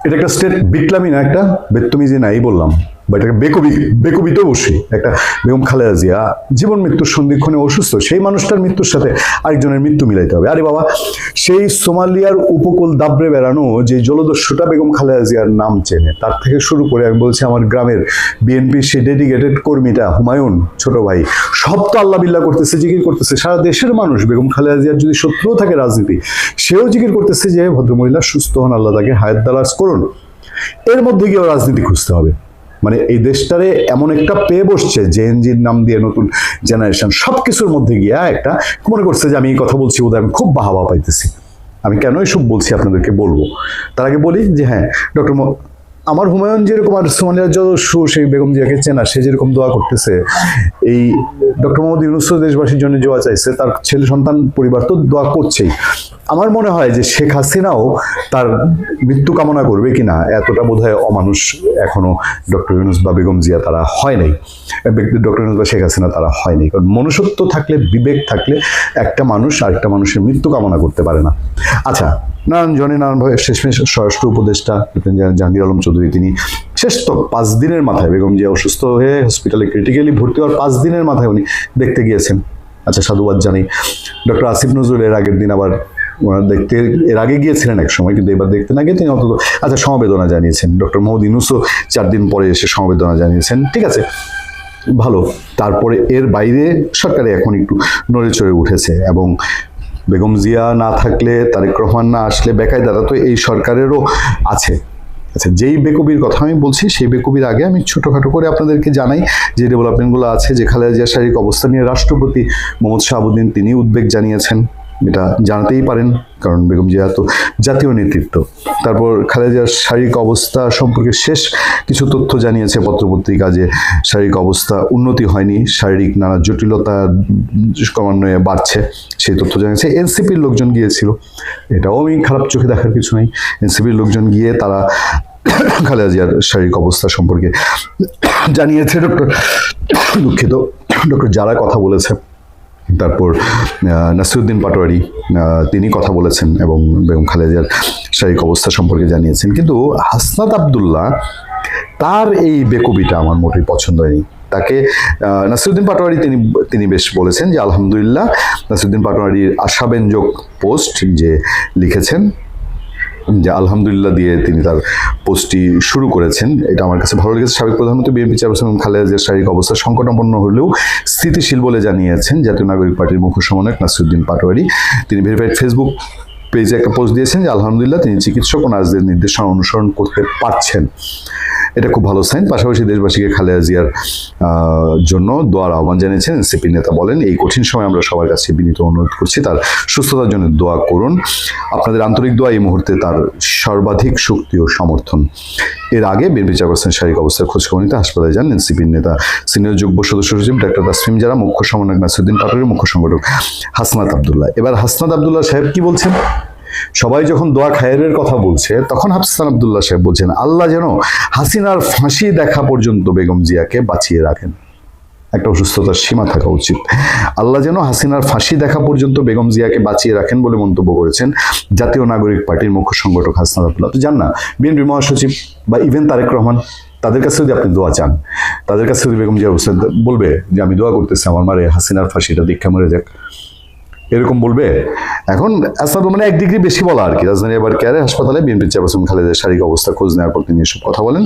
এটা একটা স্টেট বিটলামি না, একটা বেত্তমিজি নাই বললাম, বা এটাকে বেকবি তো অবশ্যই। একটা বেগম খালেদা জিয়া জীবন মৃত্যুর সন্ধিক্ষণে অসুস্থ, সেই মানুষটার মৃত্যুর সাথে আরেকজনের মৃত্যু মিলাইতে হবে? আরে বাবা, সেই সোমালিয়ার উপকূল দাবড়ে বেড়ানো যে জলদস্যুটা বেগম খালেদা জিয়ার নাম চেনে, তার থেকে শুরু করে আমি বলছি আমার গ্রামের বিএনপির সেই ডেডিকেটেড কর্মীটা হুমায়ুন ছোট ভাই, সব তো আল্লাহ বিল্লাহ করতেছে, জিকির করতেছে। সারা দেশের মানুষ বেগম খালেদা জিয়ার যদি শত্রুও থাকে রাজনীতি, সেও জিকির করতেছে যে ভদ্রমহিলা সুস্থ হন, আল্লাহ তাকে হায়াত দারাজ করুন। এর মধ্যে গিয়েও রাজনীতি খুঁজতে হবে? মানে এই দেশটারে এমন একটা পেয়ে বসছে জেএনজির নাম দিয়ে, নতুন জেনারেশন, সবকিছুর মধ্যে গিয়া একটা মনে করছে যে আমি এই কথা বলছি বোধহয় আমি খুব বাহাবা পাইতেছি। আমি কেন এসব বলছি আপনাদেরকে বলবো, তার আগে বলি যে হ্যাঁ, আমার হুমায়ুন যেরকম আর সোমালিয়ার যত সেই বেগম জিয়াকে চেনা, সে যেরকম দোয়া করতেছে, এই ডক্টর মোহাম্মদ ইউনূস দেশবাসীর জন্য দোয়া চাইছে, তার ছেলে সন্তান পরিবার তো দোয়া করছেই। আমার মনে হয় যে শেখ হাসিনাও তার মৃত্যু কামনা করবে কিনা, এতটা বোধহয় অমানুষ এখনো ডক্টর ইউনূস বা বেগম জিয়া তারা হয় নাই, ডক্টর ইউনূস বা শেখ হাসিনা তারা হয় নাই। কারণ মনুষ্যত্ব থাকলে, বিবেক থাকলে একটা মানুষ আরেকটা মানুষের মৃত্যু কামনা করতে পারে না। আচ্ছা, নারায়ণ ভাই শেষমেশ স্বরাষ্ট্র উপদেষ্টা জাহাঙ্গীর আলম চৌধুরী, তিনি শেষ তো 5 দিনের মাথায় বেগম জিয়া অসুস্থ হয়ে হসপিটালে ক্রিটিক্যালি ভর্তি হওয়ার 5 দিনের মাথায় উনি দেখতে গিয়েছেন। আচ্ছা, সাধুবাদ জানাই। ডক্টর আসিফ নজরুল এর আগের দিন আবার দেখতে, এর আগে গিয়েছিলেন এক সময়, কিন্তু এবার দেখতে না গিয়ে তিনি অন্তত আচ্ছা সমবেদনা জানিয়েছেন। ডক্টর মোহাম্মদ ইউনূসও 4 দিন পরে এসে সমবেদনা জানিয়েছেন, ঠিক আছে, ভালো। তারপরে এর বাইরে সরকারে এখন একটু নড়ে চড়ে উঠেছে, এবং বেগম জিয়া না থাকলে, তারেক রহমান না আসলে বেকায়দাটা তো এই সরকারেরও আছে। আচ্ছা, যেই বেকবির কথা আমি বলছি, সেই বেকবির আগে আমি ছোটখাটো করে আপনাদেরকে জানাই যে ডেভেলপমেন্টগুলো আছে, যে খালেদা জিয়ার শারীরিক অবস্থা নিয়ে রাষ্ট্রপতি মোহাম্মদ শাহাবুদ্দিন তিনি উদ্বেগ জানিয়েছেন। এটা জানাতেই পারেন, কারণ বেগম জিয়া তো জাতীয় নেতৃত্ব। তারপর খালেদা জিয়ার শারীরিক অবস্থা সম্পর্কে শেষ কিছু তথ্য জানিয়েছে পত্রপত্রিকা, যে শারীরিক অবস্থা উন্নতি হয়নি, শারীরিক নানা জটিলতা ক্রমান্বয়ে বাড়ছে, সেই তথ্য জানিয়েছে। এনসিপির লোকজন গিয়েছিল, এটাও আমি খারাপ চোখে দেখার কিছু নেই। এনসিপির লোকজন গিয়ে তারা খালেদা জিয়ার শারীরিক অবস্থা সম্পর্কে জানিয়েছে। ডক্টর যারা কথা বলেছে, তারপর নাসিরউদ্দিন পাটোয়ারি তিনি কথা বলেছেন এবং বেগম খালেদা জিয়ার শারীরিক অবস্থা সম্পর্কে জানিয়েছেন। কিন্তু হাসনাত আব্দুল্লাহ, তার এই বেকবিটা আমার মোটেই পছন্দ হয়নি। তাকে নাসিরউদ্দিন পাটোয়ারি তিনি বেশ বলেছেন যে আলহামদুলিল্লাহ, নাসিরউদ্দিন পাটোয়ারির আশাব্যঞ্জক পোস্ট যে লিখেছেন, যে আলহামদুলিল্লাহ দিয়ে তিনি তার পোস্টটি শুরু করেছেন, এটা আমার কাছে ভালো লেগেছে। সাবেক প্রধানমন্ত্রী বিএনপি চেয়ারপারসন খালেদা জিয়ার শারীরিক অবস্থা সংকটাপন্ন হলেও স্থিতিশীল বলে জানিয়েছেন জাতীয় নাগরিক পার্টির মুখ্য সমন্বয়ক নাসিরউদ্দিন পাটোয়ারি। তিনি ভেরিফাইড ফেসবুক পেজে একটা পোস্ট দিয়েছেন যে আলহামদুলিল্লাহ তিনি চিকিৎসক ও নার্সদের নির্দেশনা অনুসরণ করতে পারছেন, এটা খুব ভালো সাইন। পাশাপাশি দেশবাসীকে খালেদা জিয়ার জন্য দোয়ার আহ্বান জানিয়েছেন। এনসিপি নেতা বলেন, এই কঠিন সময় আমরা সবার কাছে বিনীত অনুরোধ করছি তার সুস্থতার জন্য দোয়া করুন, আপনাদের আন্তরিক দোয়া এই মুহূর্তে তার সর্বাধিক শক্তি ও সমর্থন। এর আগে বিএনপি চেয়ারপারসন শারীরিক অবস্থার খোঁজখবর নিতে হাসপাতালে যান এনসিপির নেতা সিনিয়র যুগ্ম সদস্য সচিব ডাক্তার তাসফিম জারা, মুখ্য সমন্বয়ক নাসিরউদ্দিন পাটোয়ারি, মুখ্য সংগঠক হাসনাত আব্দুল্লাহ। এবার হাসনাত আব্দুল্লাহ সাহেব কি বলছেন? সবাই যখন দোয়া খায়েরের কথা বলছে, তখন হাসনাত আব্দুল্লাহ সাহেব বলছেন আল্লাহ যেন হাসিনার ফাঁসি দেখা পর্যন্ত বেগম জিয়াকে বাঁচিয়ে রাখেন। একটা অসুস্থতার সীমা থাকা উচিত। আল্লাহ যেন হাসিনার ফাঁসি দেখা পর্যন্ত বেগম জিয়াকে বাঁচিয়ে রাখেন বলে মন্তব্য করেছেন জাতীয় নাগরিক পার্টির মুখ্য সংগঠক হাসনাত আব্দুল্লাহ। তো জান না, বিএনপি মহাসচিব বা ইভেন তারেক রহমান, তাদের কাছে যদি আপনি দোয়া চান, তাদের কাছে যদি বেগম জিয়া বলবে যে আমি দোয়া করতেছি আমার মারে হাসিনার ফাঁসিটা দীক্ষা মরে যাক, এরকম বলবে? এখন আসাদ মানে 1 ডিগ্রি বেশি বলা আর কি। রাজধানী এবার কেয়ারে হাসপাতালে বিএনপি চেয়ারপারসন খালেদার শারীরিক অবস্থা খোঁজ নেওয়ার পর তিনি এসব কথা বলেন।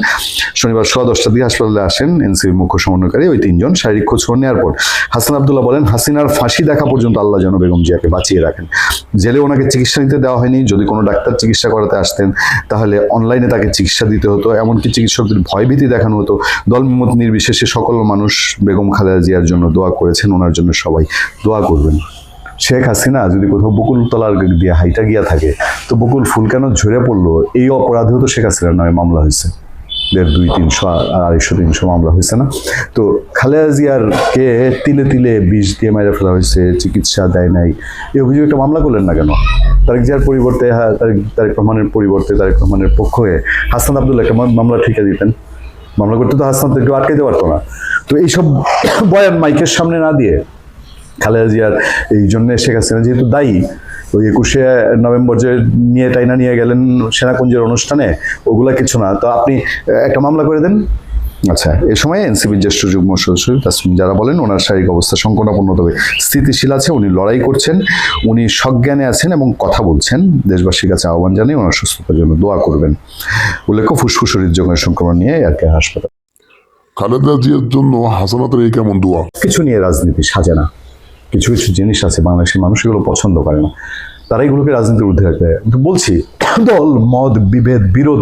শনিবার সোয়া 10টার দিকে হাসপাতালে আসেন এনসিপির মুখ্য সমন্বয়কারী ওই 3 জন। শারীরিক খোঁজ নেওয়ার পর হাসান আব্দুল্লাহ বলেন, হাসিনার ফাঁসি দেখা পর্যন্ত আল্লাহ যেন বেগম জিয়াকে বাঁচিয়ে রাখেন। জেলে ওনাকে চিকিৎসা নিতে দেওয়া হয়নি, যদি কোনো ডাক্তার চিকিৎসা করাতে আসতেন তাহলে অনলাইনে তাকে চিকিৎসা দিতে হতো, এমনকি চিকিৎসকদের ভয়ভীতি দেখানো হতো। দলমত নির্বিশেষে সকল মানুষ বেগম খালেদা জিয়ার জন্য দোয়া করেছেন, ওনার জন্য সবাই দোয়া করবেন। শেখ হাসিনা যদি কোথাও বকুল তলার দিয়ে হাইটা গিয়া থাকে, তো বকুল ফুল কেন ঝরে পড়লো, এই অপরাধেও তো শেখ হাসিনার নামে মামলা হয়েছে, 150, 200, 250, 300 মামলা হয়েছে না? তো খালেদা জিয়ারকে তিলে তিলে বিষ দিয়ে মেরে ফেলা হয়েছে, চিকিৎসা দেয় নাই, এই অভিযোগ একটা মামলা করলেন না কেন? তারেক জিয়ার পরিবর্তে, তারেক রহমানের পরিবর্তে, তারেক রহমানের পক্ষ হয়ে হাসনাত আব্দুল্লাহ একটা মামলা ঠিকা দিতেন। মামলা করতে তো হাসনাতকে আটকাইতে পারতো না। তো এইসব বয়ান মাইকের সামনে না দিয়ে খালেদা জিয়ার এই জন্য শেখ হাসিনা যেহেতু দায়ী, ওই 21শে নভেম্বর যে নিয়ে টাইনা নিয়ে গেলেন সেনাকুঞ্জের অনুষ্ঠানে, ওগুলা কিছু না। তো আপনি একটা মামলা করে দেন। আচ্ছা, এ সময় এনসিপির জ্যেষ্ঠ যুগ্ম সদস্য তাসমিম জারা বলেন, ওনার শারীরিক অবস্থা সংকটাপন্ন তবে স্থিতিশীল আছে, উনি লড়াই করছেন, উনি সজ্ঞানে আছেন এবং কথা বলছেন। দেশবাসীর কাছে আহ্বান জানিয়ে ওনার সুস্থতার জন্য দোয়া করবেন। উল্লেখ্য, ফুসফুস ও হৃদযন্ত্রের সংক্রমণ নিয়ে আর কি হাসপাতাল। খালেদা জিয়ার জন্য হাসানাতের এই কেমন দোয়া? কিছু নিয়ে রাজনীতি সাজে না, কিছু কিছু জিনিস আছে বাংলাদেশের মানুষ এগুলো পছন্দ করে না, তারা এগুলোকে রাজনীতির ঊর্ধ্বে রাখবে। বলছি, দল মত বিভেদ বিরোধ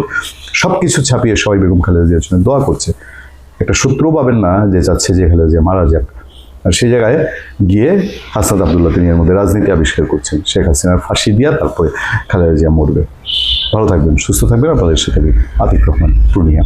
সবকিছু ছাপিয়ে সবাই বেগম খালেদা জিয়ার জন্য দোয়া করছে। একটা সূত্র পাবেন না যে চাচ্ছে যে খালেদা জিয়া মারা যাক, আর সেই জায়গায় গিয়ে হাসনাত আবদুল্লাহ তিনি এর মধ্যে রাজনীতি আবিষ্কার করছেন। শেখ হাসিনার ফাঁসি দিয়া তারপরে খালেদা জিয়া মরবে। ভালো থাকবেন, সুস্থ থাকবেন। আপনাদের সাথে আতিক রহমান, পূর্ণিয়া।